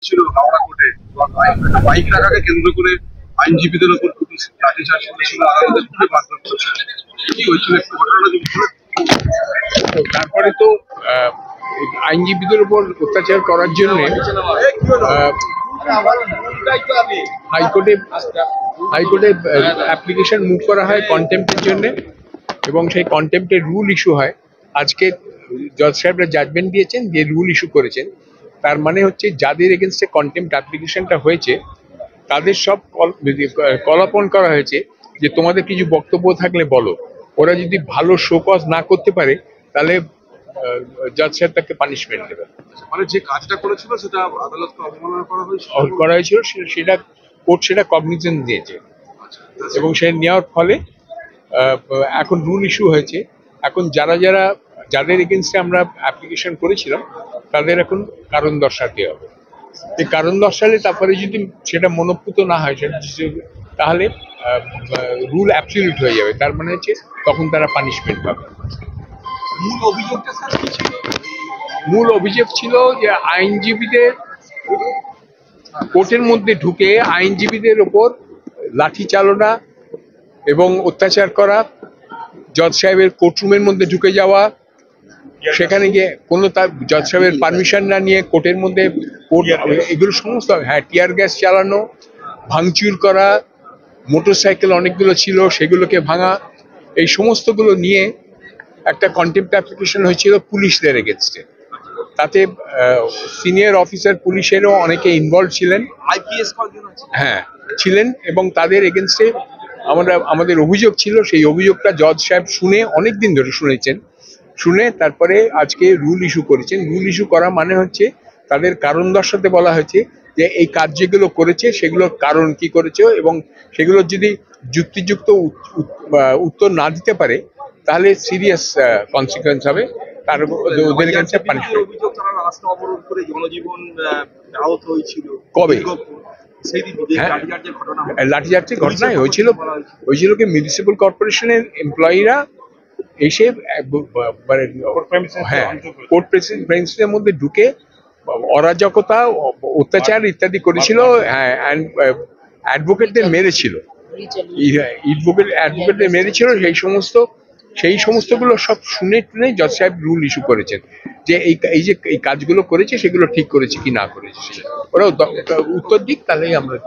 ছিল হাওড়া কোর্টে বাইক রাখাকে কেন্দ্র করে আইনজীবীদের উপর পুলিশ লাঠিচার্জ করেছিল, আদালতের খুবই মারধর করেছিল। কি হয়েছিল একটু ঘটনাটা যদি বলেন। তারপরে তো আইনজীবীদের উপর অত্যাচার করার জন্য হাইকোর্টে অ্যাপ্লিকেশন মুভ করা হয় কন্টেম্পটের জন্য, এবং সেই কন্টেম্পটের রুল ইস্যু হয়। আজকে জজ সাহেবরা জাজমেন্ট দিয়েছেন, যে রুল ইস্যু করেছেন, তার মানে হচ্ছে যাদের এগেনস্টে কন্টেম্পট অ্যাপ্লিকেশনটা হয়েছে তাদের সব কল অপন করা হয়েছে যে তোমাদের কিছু বক্তব্য থাকলে বলো। ওরা যদি ভালো শোকজ না করতে পারে তাহলে জজ সাহেব তাকে পানিশমেন্ট দেবেন। মানে যে কাজটা করেছিল সেটা আদালতকে অবমাননা করা হয়েছিল, সেটা কোর্ট সেটা কগনিজেন্স দিয়েছে, এবং সেটা নেওয়ার ফলে এখন রুল ইস্যু হয়েছে। এখন যাদের এগেনস্টে আমরা অ্যাপ্লিকেশন করেছিলাম তাদের এখন কারণ দর্শাতে হবে। এই কারণ দর্শালে তারপরে যদি সেটা মনোপুত না হয় তাহলে রুল অ্যাবসলিউট হয়ে যাবে, তার মানে হচ্ছে তখন তারা পানিশমেন্ট পাবে। মূল অভিযোগ ছিল যে আইনজীবীদের কোর্টের মধ্যে ঢুকে আইনজীবীদের ওপর লাঠি চালনা এবং অত্যাচার করা, জজ সাহেবের কোর্টরুমের মধ্যে ঢুকে যাওয়া, সেখানে গিয়ে কোনো তার জজ সাহেবের পারমিশন না নিয়ে কোর্টের মধ্যে এগুলো সমস্ত, টিয়ার গ্যাস চালানো, ভাঙচুর করা, মোটরসাইকেল অনেকগুলো ছিল সেগুলোকে ভাঙা, এই সমস্তগুলো নিয়ে একটা কন্টেম্পট অ্যাপ্লিকেশন হয়েছিল পুলিশদের এগেনস্টে। তাতে সিনিয়র অফিসার পুলিশেরও অনেকে ইনভলভ ছিলেন, ছিলেন, এবং তাদের এগেনস্টে আমাদের অভিযোগ ছিল। সেই অভিযোগটা জজ সাহেব শুনে, অনেকদিন ধরে শুনেছেন, শুনে তারপরে আজকে রুল ইস্যু করেছেন। রুল ইস্যু করা মানে হচ্ছে তাদের কারণ দর্শাতে বলা হয়েছে যে এই কাজ যেগুলো করেছে সেগুলোর কারণ কি করেছে, এবং সেগুলোর যদি যুক্তিযুক্ত উত্তর না দিতে পারে তাহলে সিরিয়াস কনসিকুয়েন্স হবে, তার ওদের কাছে পানিশমেন্ট। কবে লাঠিচার্জের ঘটনায় হয়েছিল কি মিউনিসিপ্যাল কর্পোরেশনের এমপ্লয়িরা এসে কোর্ট প্রেমিসের মধ্যে ঢুকে অরাজকতা, অত্যাচার ইত্যাদি করেছিল, অ্যাডভোকেটদের মেরেছিল, মেরেছিল। সেই সমস্তগুলো সব শুনে টুনে জজ সাহেব রুল ইস্যু করেছেন যে এই কাজগুলো করেছে সেগুলো ঠিক করেছে কি না করেছে, ওরা উত্তর দিক, তাহলেই আমরা